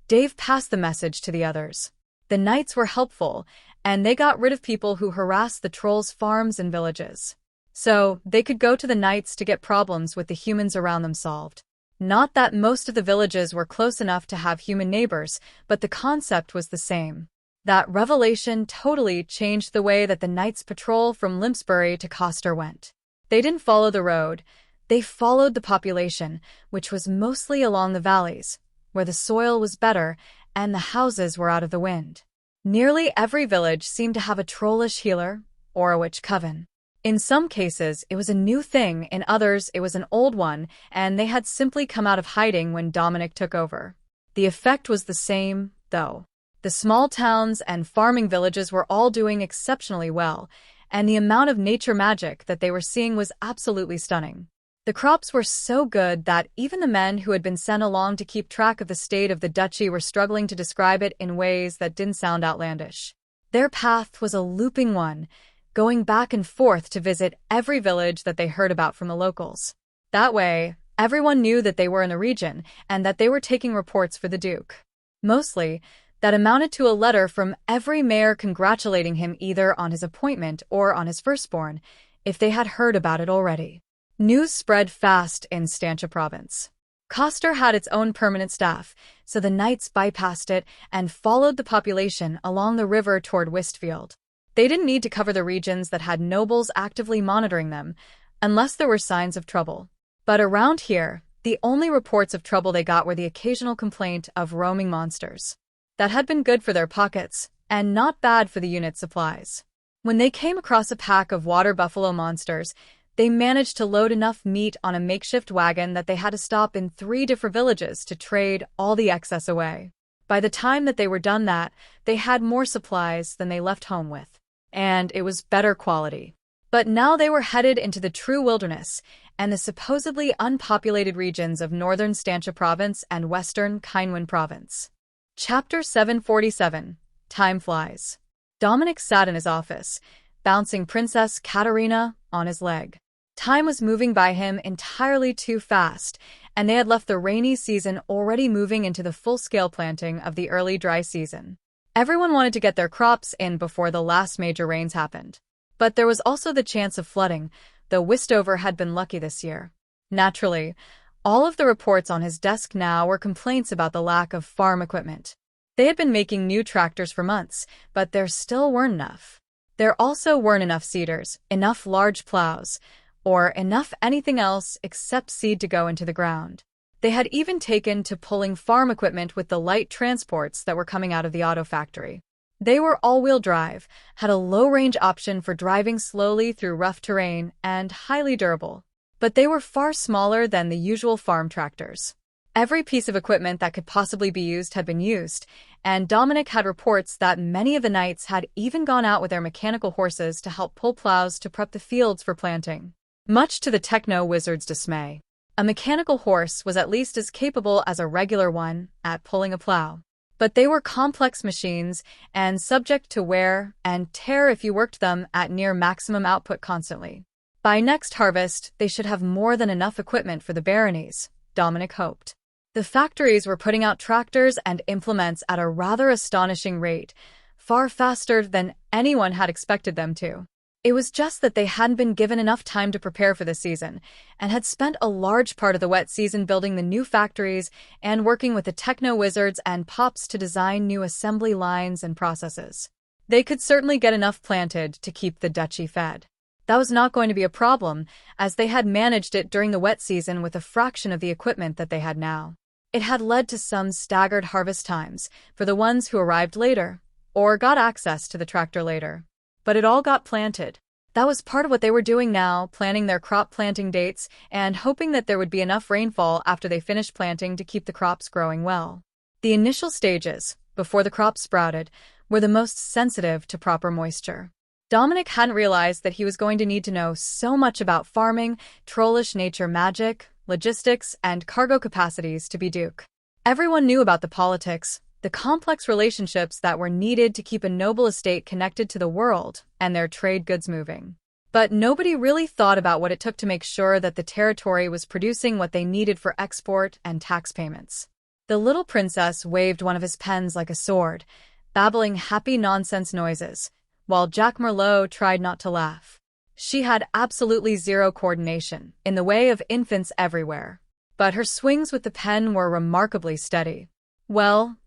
Dave passed the message to the others. The knights were helpful, and they got rid of people who harassed the trolls' farms and villages. So, they could go to the knights to get problems with the humans around them solved. Not that most of the villages were close enough to have human neighbors, but the concept was the same. That revelation totally changed the way that the knights' patrol from Limpsbury to Coster went. They didn't follow the road, they followed the population, which was mostly along the valleys, where the soil was better and the houses were out of the wind. Nearly every village seemed to have a trollish healer, or a witch coven. In some cases, it was a new thing, in others, it was an old one, and they had simply come out of hiding when Dominic took over. The effect was the same, though. The small towns and farming villages were all doing exceptionally well, and the amount of nature magic that they were seeing was absolutely stunning. The crops were so good that even the men who had been sent along to keep track of the state of the duchy were struggling to describe it in ways that didn't sound outlandish. Their path was a looping one, going back and forth to visit every village that they heard about from the locals. That way, everyone knew that they were in the region and that they were taking reports for the Duke. Mostly, that amounted to a letter from every mayor congratulating him either on his appointment or on his firstborn, if they had heard about it already. News spread fast in Stancha province. Coster had its own permanent staff, so the knights bypassed it and followed the population along the river toward Westfield. They didn't need to cover the regions that had nobles actively monitoring them, unless there were signs of trouble. But around here, the only reports of trouble they got were the occasional complaint of roaming monsters. That had been good for their pockets, and not bad for the unit's supplies. When they came across a pack of water buffalo monsters, they managed to load enough meat on a makeshift wagon that they had to stop in 3 different villages to trade all the excess away. By the time that they were done that, they had more supplies than they left home with. And it was better quality. But now they were headed into the true wilderness and the supposedly unpopulated regions of northern Stantia Province and western Kynwyn Province. Chapter 747. Time Flies. Dominic sat in his office, bouncing Princess Katerina on his leg. Time was moving by him entirely too fast, and they had left the rainy season already moving into the full-scale planting of the early dry season. Everyone wanted to get their crops in before the last major rains happened. But there was also the chance of flooding, though Westover had been lucky this year. Naturally, all of the reports on his desk now were complaints about the lack of farm equipment. They had been making new tractors for months, but there still weren't enough. There also weren't enough seeders, enough large plows, or enough anything else except seed to go into the ground. They had even taken to pulling farm equipment with the light transports that were coming out of the auto factory. They were all-wheel drive, had a low-range option for driving slowly through rough terrain, and highly durable. But they were far smaller than the usual farm tractors. Every piece of equipment that could possibly be used had been used, and Dominic had reports that many of the knights had even gone out with their mechanical horses to help pull plows to prep the fields for planting. Much to the techno-wizard's dismay, a mechanical horse was at least as capable as a regular one at pulling a plow. But they were complex machines and subject to wear and tear if you worked them at near maximum output constantly. By next harvest, they should have more than enough equipment for the baronies, Dominic hoped. The factories were putting out tractors and implements at a rather astonishing rate, far faster than anyone had expected them to. It was just that they hadn't been given enough time to prepare for the season, and had spent a large part of the wet season building the new factories and working with the techno-wizards and pops to design new assembly lines and processes. They could certainly get enough planted to keep the duchy fed. That was not going to be a problem, as they had managed it during the wet season with a fraction of the equipment that they had now. It had led to some staggered harvest times for the ones who arrived later, or got access to the tractor later. But it all got planted. That was part of what they were doing now, planning their crop planting dates and hoping that there would be enough rainfall after they finished planting to keep the crops growing well. The initial stages, before the crops sprouted, were the most sensitive to proper moisture. Dominic hadn't realized that he was going to need to know so much about farming, trollish nature magic, logistics, and cargo capacities to be Duke. Everyone knew about the politics, the complex relationships that were needed to keep a noble estate connected to the world and their trade goods moving. But nobody really thought about what it took to make sure that the territory was producing what they needed for export and tax payments. The little princess waved one of his pens like a sword, babbling happy nonsense noises, while Jack Merlot tried not to laugh. She had absolutely zero coordination, in the way of infants everywhere. But her swings with the pen were remarkably steady. Well,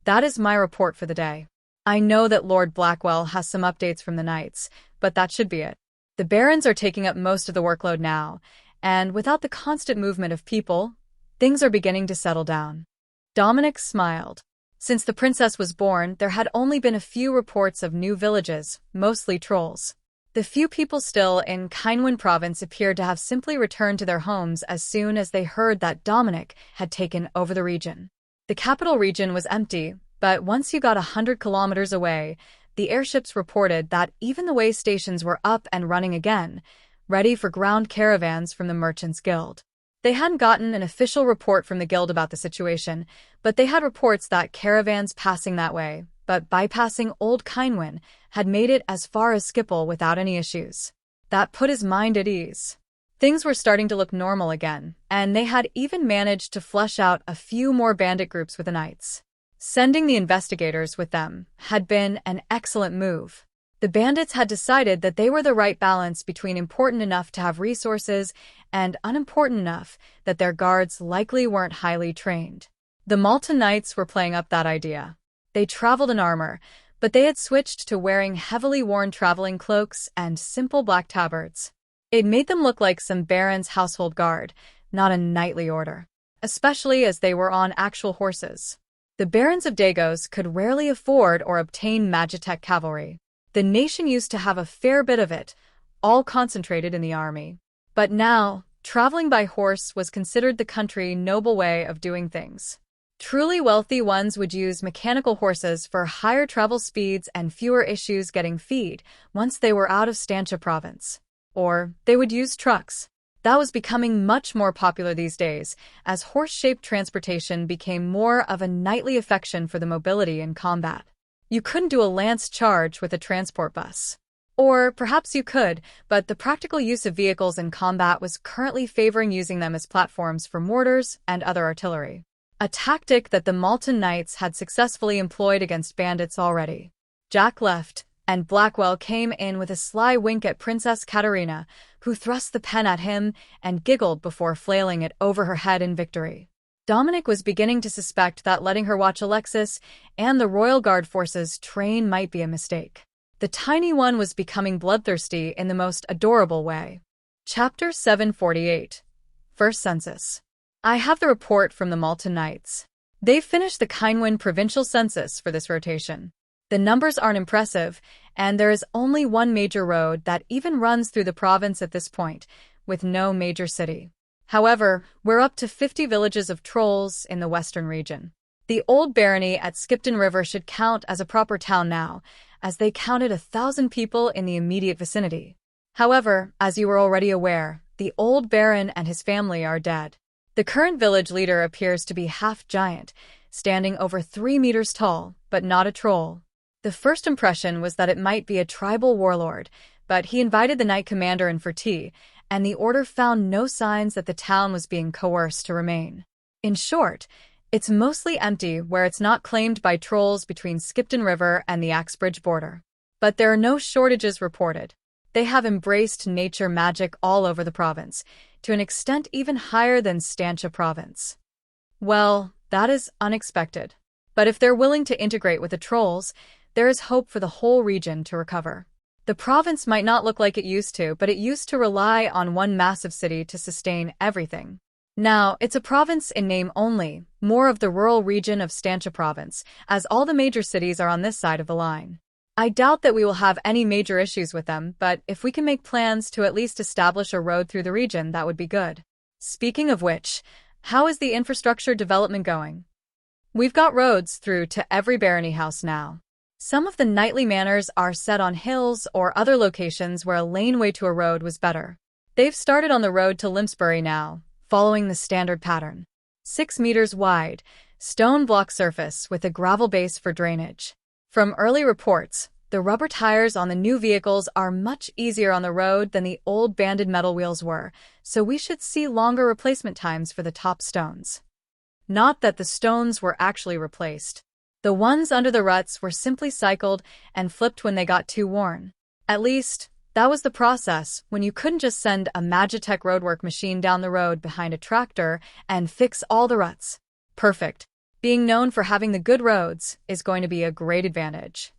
that is my report for the day. I know that Lord Blackwell has some updates from the knights, but that should be it. The barons are taking up most of the workload now, and without the constant movement of people, things are beginning to settle down. Dominic smiled. Since the princess was born, there had only been a few reports of new villages, mostly trolls. The few people still in Kynwyn Province appeared to have simply returned to their homes as soon as they heard that Dominic had taken over the region. The capital region was empty, but once you got 100 kilometers away, the airships reported that even the way stations were up and running again, ready for ground caravans from the Merchants Guild. They hadn't gotten an official report from the guild about the situation, but they had reports that caravans passing that way, but bypassing Old Kynwyn, had made it as far as Skipple without any issues. That put his mind at ease. Things were starting to look normal again, and they had even managed to flush out a few more bandit groups with the knights. Sending the investigators with them had been an excellent move. The bandits had decided that they were the right balance between important enough to have resources and unimportant enough that their guards likely weren't highly trained. The Malta Knights were playing up that idea. They traveled in armor, but they had switched to wearing heavily worn traveling cloaks and simple black tabards. It made them look like some baron's household guard, not a knightly order, especially as they were on actual horses. The barons of Dagos could rarely afford or obtain Magitech cavalry. The nation used to have a fair bit of it, all concentrated in the army. But now, traveling by horse was considered the country's noble way of doing things. Truly wealthy ones would use mechanical horses for higher travel speeds and fewer issues getting feed once they were out of Stantia Province. or they would use trucks. That was becoming much more popular these days, as horse-shaped transportation became more of a knightly affection for the mobility in combat. You couldn't do a lance charge with a transport bus. Or perhaps you could, but the practical use of vehicles in combat was currently favoring using them as platforms for mortars and other artillery. A tactic that the Malton Knights had successfully employed against bandits already. Jack left, and Blackwell came in with a sly wink at Princess Katerina, who thrust the pen at him and giggled before flailing it over her head in victory. Dominic was beginning to suspect that letting her watch Alexis and the Royal Guard forces train might be a mistake. The tiny one was becoming bloodthirsty in the most adorable way. Chapter 748. First Census. I have the report from the Malton Knights. They've finished the Kynwyn provincial census for this rotation. The numbers aren't impressive, and there is only one major road that even runs through the province at this point, with no major city. However, we're up to 50 villages of trolls in the western region. The old barony at Skipton River should count as a proper town now, as they counted 1,000 people in the immediate vicinity. However, as you are already aware, the old baron and his family are dead. The current village leader appears to be half-giant, standing over 3 meters tall, but not a troll. The first impression was that it might be a tribal warlord, but he invited the knight commander in for tea, and the order found no signs that the town was being coerced to remain. In short, it's mostly empty where it's not claimed by trolls between Skipton River and the Axbridge border. But there are no shortages reported. They have embraced nature magic all over the province, to an extent even higher than Stantia province. Well, that is unexpected. But if they're willing to integrate with the trolls, there is hope for the whole region to recover. The province might not look like it used to, but it used to rely on one massive city to sustain everything. Now, it's a province in name only, more of the rural region of Stantia province, as all the major cities are on this side of the line. I doubt that we will have any major issues with them, but if we can make plans to at least establish a road through the region, that would be good. Speaking of which, how is the infrastructure development going? We've got roads through to every barony house now. Some of the knightly manors are set on hills or other locations where a laneway to a road was better. They've started on the road to Limpsbury now, following the standard pattern. 6 meters wide, stone block surface with a gravel base for drainage. From early reports, the rubber tires on the new vehicles are much easier on the road than the old banded metal wheels were, so we should see longer replacement times for the top stones. Not that the stones were actually replaced. The ones under the ruts were simply cycled and flipped when they got too worn. At least, that was the process when you couldn't just send a Magitech roadwork machine down the road behind a tractor and fix all the ruts. Perfect. Being known for having the good roads is going to be a great advantage.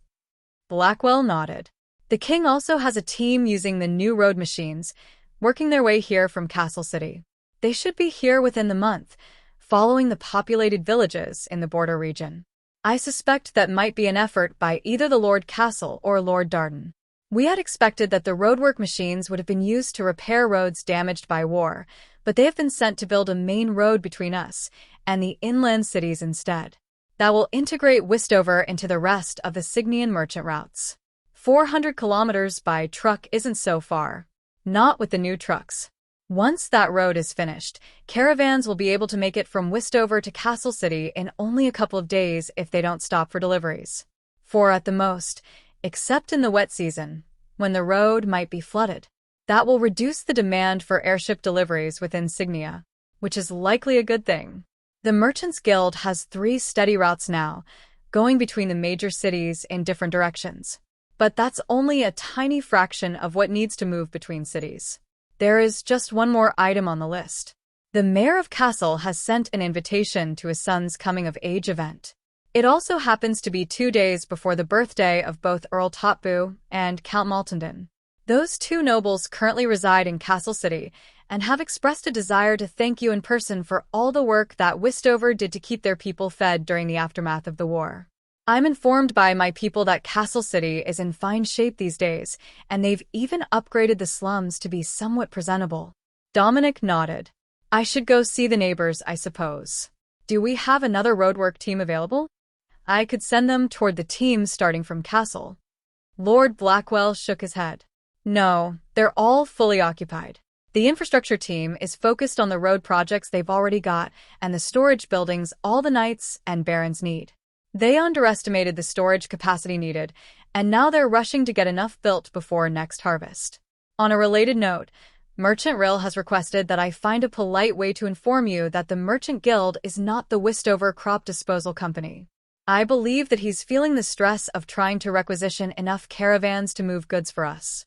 Blackwell nodded. The king also has a team using the new road machines, working their way here from Castle City. They should be here within the month, following the populated villages in the border region. I suspect that might be an effort by either the Lord Castle or Lord Darden. We had expected that the roadwork machines would have been used to repair roads damaged by war, but they have been sent to build a main road between us and the inland cities instead. That will integrate Westover into the rest of the Cygnian merchant routes. 400 kilometers by truck isn't so far. Not with the new trucks. Once that road is finished, caravans will be able to make it from Westover to Castle City in only a couple of days if they don't stop for deliveries. 4 at the most, except in the wet season, when the road might be flooded. That will reduce the demand for airship deliveries within Cygnia, which is likely a good thing. The Merchants Guild has 3 steady routes now, going between the major cities in different directions. But that's only a tiny fraction of what needs to move between cities. There is just one more item on the list. The mayor of Castle has sent an invitation to his son's coming-of-age event. It also happens to be 2 days before the birthday of both Earl Topbu and Count Maltondon. Those 2 nobles currently reside in Castle City and have expressed a desire to thank you in person for all the work that Westover did to keep their people fed during the aftermath of the war. I'm informed by my people that Castle City is in fine shape these days, and they've even upgraded the slums to be somewhat presentable. Dominic nodded. I should go see the neighbors, I suppose. Do we have another roadwork team available? I could send them toward the team starting from Castle. Lord Blackwell shook his head. No, they're all fully occupied. The infrastructure team is focused on the road projects they've already got and the storage buildings all the knights and barons need. They underestimated the storage capacity needed, and now they're rushing to get enough built before next harvest. On a related note, Merchant Rill has requested that I find a polite way to inform you that the Merchant Guild is not the Wistover Crop Disposal Company. I believe that he's feeling the stress of trying to requisition enough caravans to move goods for us.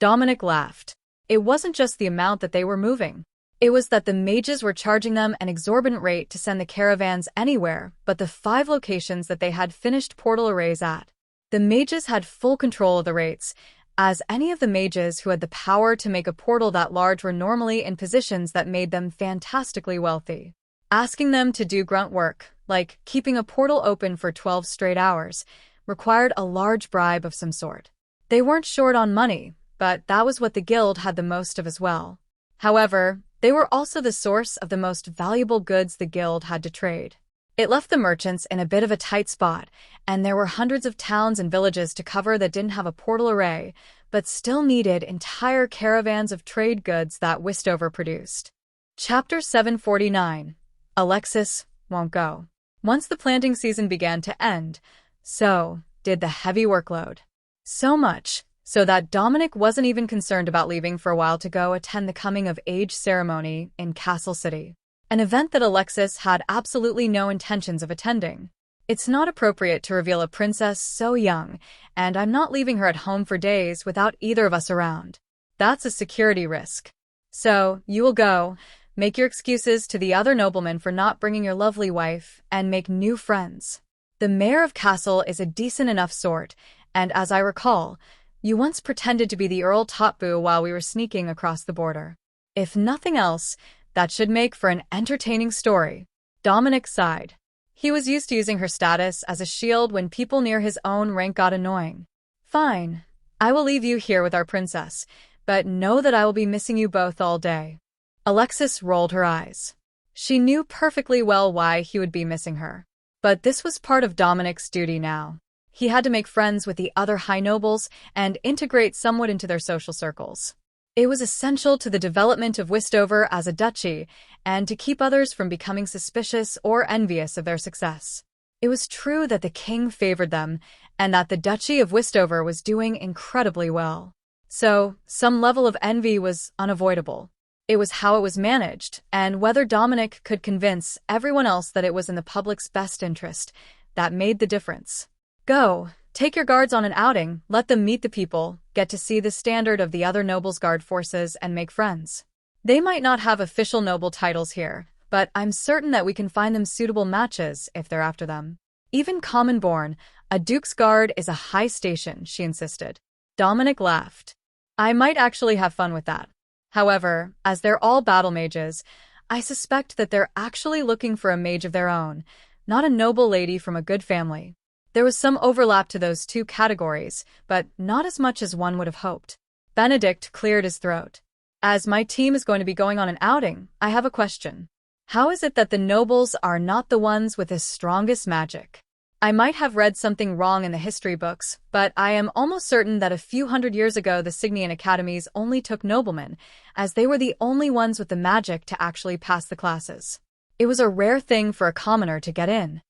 Dominic laughed. It wasn't just the amount that they were moving. It was that the mages were charging them an exorbitant rate to send the caravans anywhere but the 5 locations that they had finished portal arrays at. The mages had full control of the rates, as any of the mages who had the power to make a portal that large were normally in positions that made them fantastically wealthy. Asking them to do grunt work, like keeping a portal open for 12 straight hours, required a large bribe of some sort. They weren't short on money, but that was what the guild had the most of as well. However, they were also the source of the most valuable goods the guild had to trade. It left the merchants in a bit of a tight spot, and there were hundreds of towns and villages to cover that didn't have a portal array, but still needed entire caravans of trade goods that Wistover produced. Chapter 749. Alexis won't go. Once the planting season began to end, so did the heavy workload. So much so that Dominic wasn't even concerned about leaving for a while to go attend the coming-of-age ceremony in Castle City, an event that Alexis had absolutely no intentions of attending. It's not appropriate to reveal a princess so young, and I'm not leaving her at home for days without either of us around. That's a security risk. So, you will go, make your excuses to the other noblemen for not bringing your lovely wife, and make new friends. The mayor of Castle is a decent enough sort, and as I recall, you once pretended to be the Earl Topboo while we were sneaking across the border. If nothing else, that should make for an entertaining story. Dominic sighed. He was used to using her status as a shield when people near his own rank got annoying. Fine. I will leave you here with our princess, but know that I will be missing you both all day. Alexis rolled her eyes. She knew perfectly well why he would be missing her. But this was part of Dominic's duty now. He had to make friends with the other high nobles and integrate somewhat into their social circles. It was essential to the development of Wistover as a duchy and to keep others from becoming suspicious or envious of their success. It was true that the king favored them and that the Duchy of Wistover was doing incredibly well. So, some level of envy was unavoidable. It was how it was managed, and whether Dominic could convince everyone else that it was in the public's best interest, that made the difference. Go, take your guards on an outing, let them meet the people, get to see the standard of the other nobles' guard forces, and make friends. They might not have official noble titles here, but I'm certain that we can find them suitable matches if they're after them. Even common-born, a duke's guard is a high station, she insisted. Dominic laughed. I might actually have fun with that. However, as they're all battle mages, I suspect that they're actually looking for a mage of their own, not a noble lady from a good family. There was some overlap to those two categories, but not as much as one would have hoped. Benedict cleared his throat. As my team is going to be going on an outing, I have a question. How is it that the nobles are not the ones with the strongest magic? I might have read something wrong in the history books, but I am almost certain that a few hundred years ago the Signian academies only took noblemen, as they were the only ones with the magic to actually pass the classes. It was a rare thing for a commoner to get in.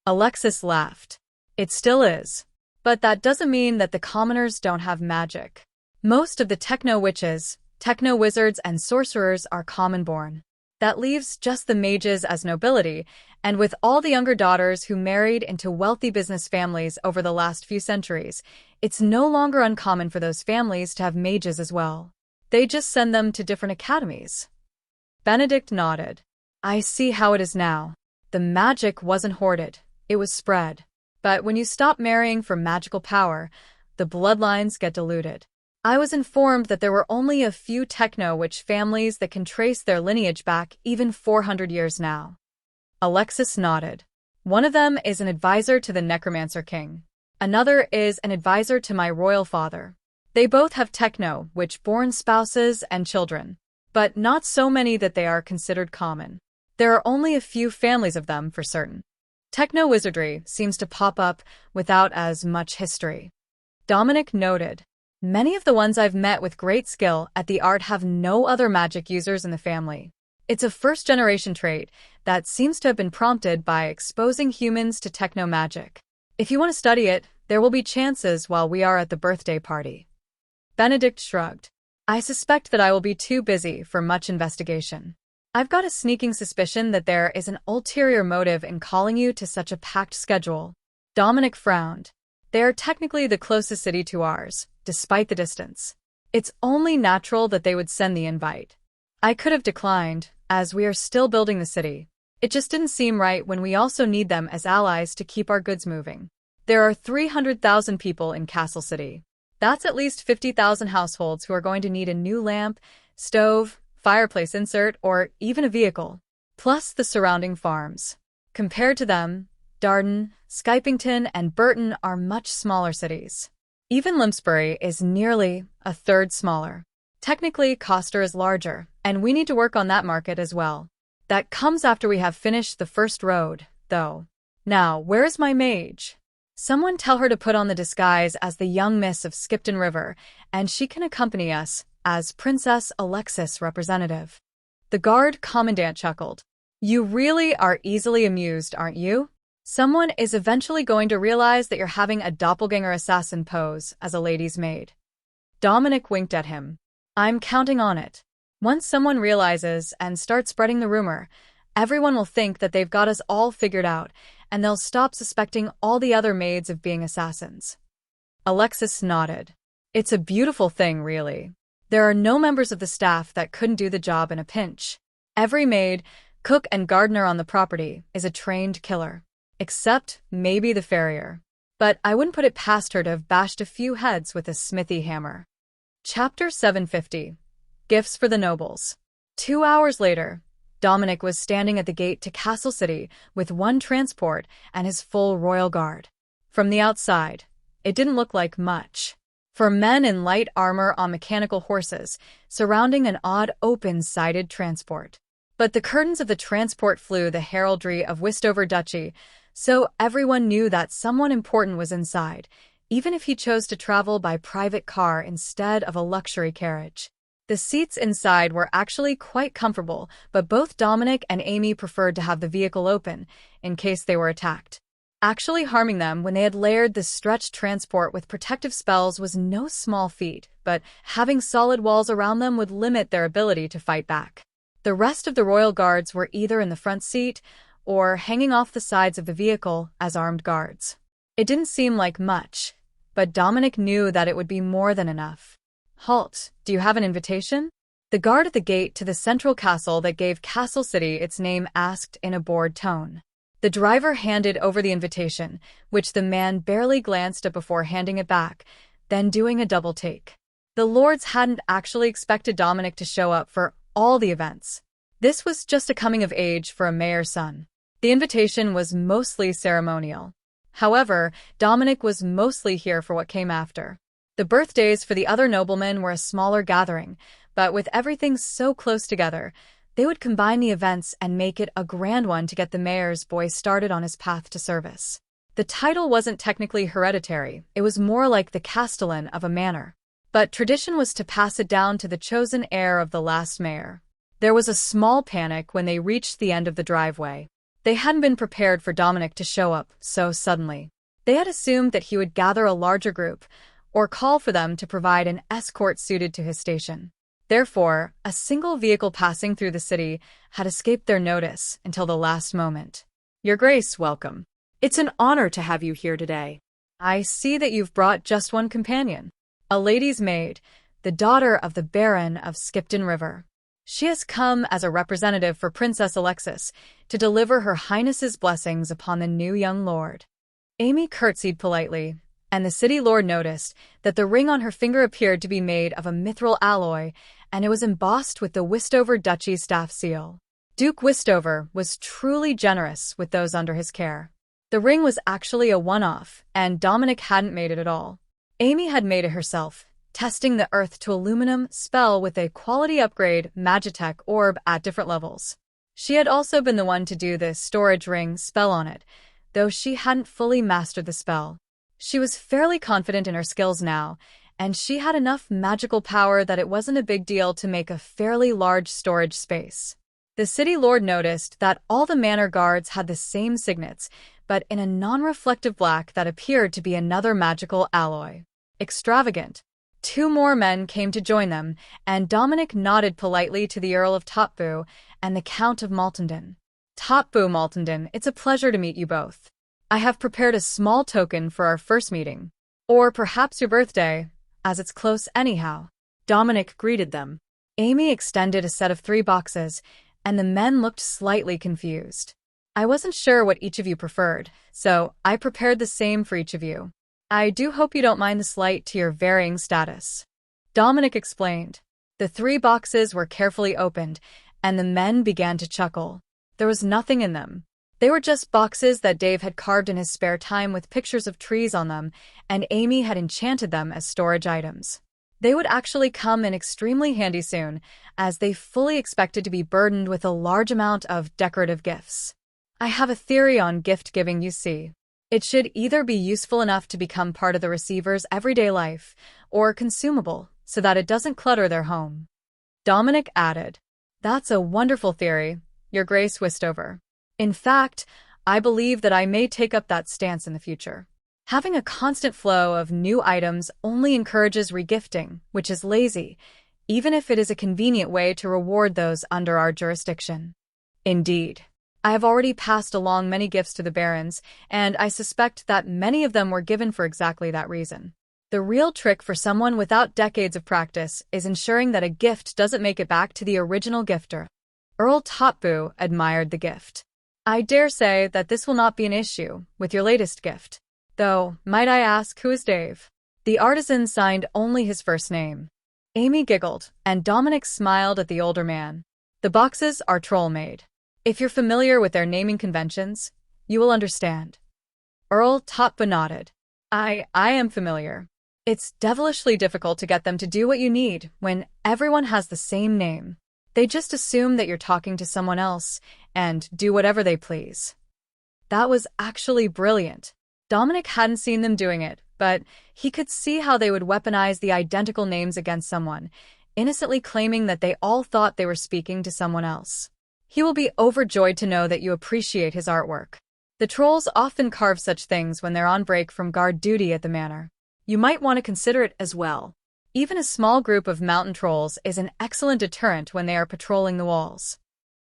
Alexis laughed. It still is. But that doesn't mean that the commoners don't have magic. Most of the techno-witches, techno-wizards, and sorcerers are common-born. That leaves just the mages as nobility, and with all the younger daughters who married into wealthy business families over the last few centuries, it's no longer uncommon for those families to have mages as well. They just send them to different academies. Benedict nodded. I see how it is now. The magic wasn't hoarded, it was spread. But when you stop marrying for magical power, the bloodlines get diluted. I was informed that there were only a few techno-witch families that can trace their lineage back even 400 years now. Alexis nodded. One of them is an advisor to the Necromancer King. Another is an advisor to my royal father. They both have techno-witch-born spouses and children, but not so many that they are considered common. There are only a few families of them for certain. Techno-wizardry seems to pop up without as much history. Dominic noted. Many of the ones I've met with great skill at the art have no other magic users in the family. It's a first-generation trait that seems to have been prompted by exposing humans to techno-magic. If you want to study it, there will be chances while we are at the birthday party. Benedict shrugged. I suspect that I will be too busy for much investigation. I've got a sneaking suspicion that there is an ulterior motive in calling you to such a packed schedule. Dominic frowned. They are technically the closest city to ours, despite the distance. It's only natural that they would send the invite. I could have declined, as we are still building the city. It just didn't seem right when we also need them as allies to keep our goods moving. There are 300,000 people in Castle City. That's at least 50,000 households who are going to need a new lamp, stove, fireplace insert, or even a vehicle. Plus the surrounding farms. Compared to them, Darden, Skipington, and Burton are much smaller cities. Even Limpsbury is nearly a third smaller. Technically, Coster is larger, and we need to work on that market as well. That comes after we have finished the first road, though. Now, where's my mage? Someone tell her to put on the disguise as the young miss of Skipton River, and she can accompany us as Princess Alexis' representative. The guard commandant chuckled. You really are easily amused, aren't you? Someone is eventually going to realize that you're having a doppelganger assassin pose as a lady's maid. Dominic winked at him. I'm counting on it. Once someone realizes and starts spreading the rumor, everyone will think that they've got us all figured out, and they'll stop suspecting all the other maids of being assassins. Alexis nodded. It's a beautiful thing, really. There are no members of the staff that couldn't do the job in a pinch. Every maid, cook, and gardener on the property is a trained killer. Except maybe the farrier. But I wouldn't put it past her to have bashed a few heads with a smithy hammer. Chapter 750. Gifts for the Nobles. 2 hours later, Dominic was standing at the gate to Castle City with one transport and his full royal guard. From the outside, it didn't look like much. For men in light armor on mechanical horses, surrounding an odd open-sided transport. But the curtains of the transport flew the heraldry of Westover Duchy, so everyone knew that someone important was inside, even if he chose to travel by private car instead of a luxury carriage. The seats inside were actually quite comfortable, but both Dominic and Amy preferred to have the vehicle open, in case they were attacked. Actually harming them when they had layered the stretched transport with protective spells was no small feat, but having solid walls around them would limit their ability to fight back. The rest of the royal guards were either in the front seat or hanging off the sides of the vehicle as armed guards. It didn't seem like much, but Dominic knew that it would be more than enough. Halt, do you have an invitation? The guard at the gate to the central castle that gave Castle City its name asked in a bored tone. The driver handed over the invitation, which the man barely glanced at before handing it back, then doing a double take. The lords hadn't actually expected Dominic to show up for all the events. This was just a coming of age for a mayor's son. The invitation was mostly ceremonial. However, Dominic was mostly here for what came after. The birthdays for the other noblemen were a smaller gathering, but with everything so close together, they would combine the events and make it a grand one to get the mayor's boy started on his path to service. The title wasn't technically hereditary, it was more like the castellan of a manor. But tradition was to pass it down to the chosen heir of the last mayor. There was a small panic when they reached the end of the driveway. They hadn't been prepared for Dominic to show up so suddenly. They had assumed that he would gather a larger group, or call for them to provide an escort suited to his station. Therefore, a single vehicle passing through the city had escaped their notice until the last moment. Your Grace, welcome. It's an honor to have you here today. I see that you've brought just one companion. A lady's maid, the daughter of the Baron of Skipton River. She has come as a representative for Princess Alexis to deliver Her Highness's blessings upon the new young lord. Amy curtsied politely, and the city lord noticed that the ring on her finger appeared to be made of a mithril alloy, and it was embossed with the Westover Duchy staff seal. Duke Westover was truly generous with those under his care. The ring was actually a one-off, and Dominic hadn't made it at all. Amy had made it herself, testing the earth to aluminum spell with a quality upgrade Magitech orb at different levels. She had also been the one to do the storage ring spell on it, though she hadn't fully mastered the spell. She was fairly confident in her skills now, and she had enough magical power that it wasn't a big deal to make a fairly large storage space. The city lord noticed that all the manor guards had the same signets, but in a non-reflective black that appeared to be another magical alloy. Extravagant. 2 more men came to join them, and Dominic nodded politely to the Earl of Topbu and the Count of Maltenden. Topbu Maltenden, it's a pleasure to meet you both. I have prepared a small token for our first meeting. Or perhaps your birthday, as it's close anyhow. Dominic greeted them. Amy extended a set of 3 boxes, and the men looked slightly confused. I wasn't sure what each of you preferred, so I prepared the same for each of you. I do hope you don't mind the slight to your varying status. Dominic explained. The 3 boxes were carefully opened, and the men began to chuckle. There was nothing in them. They were just boxes that Dave had carved in his spare time with pictures of trees on them, and Amy had enchanted them as storage items. They would actually come in extremely handy soon, as they fully expected to be burdened with a large amount of decorative gifts. I have a theory on gift-giving, you see. It should either be useful enough to become part of the receiver's everyday life, or consumable, so that it doesn't clutter their home. Dominic added, "That's a wonderful theory, Your Grace Wistover. In fact, I believe that I may take up that stance in the future. Having a constant flow of new items only encourages regifting, which is lazy, even if it is a convenient way to reward those under our jurisdiction." Indeed. I have already passed along many gifts to the barons, and I suspect that many of them were given for exactly that reason. The real trick for someone without decades of practice is ensuring that a gift doesn't make it back to the original gifter. Earl Topbu admired the gift. I dare say that this will not be an issue with your latest gift. Though, might I ask, who is Dave? The artisan signed only his first name. Amy giggled, and Dominic smiled at the older man. The boxes are troll-made. If you're familiar with their naming conventions, you will understand. Earl Topbu nodded. I am familiar. It's devilishly difficult to get them to do what you need when everyone has the same name. They just assume that you're talking to someone else and do whatever they please. That was actually brilliant. Dominic hadn't seen them doing it, but he could see how they would weaponize the identical names against someone, innocently claiming that they all thought they were speaking to someone else. He will be overjoyed to know that you appreciate his artwork. The trolls often carve such things when they're on break from guard duty at the manor. You might want to consider it as well. Even a small group of mountain trolls is an excellent deterrent when they are patrolling the walls.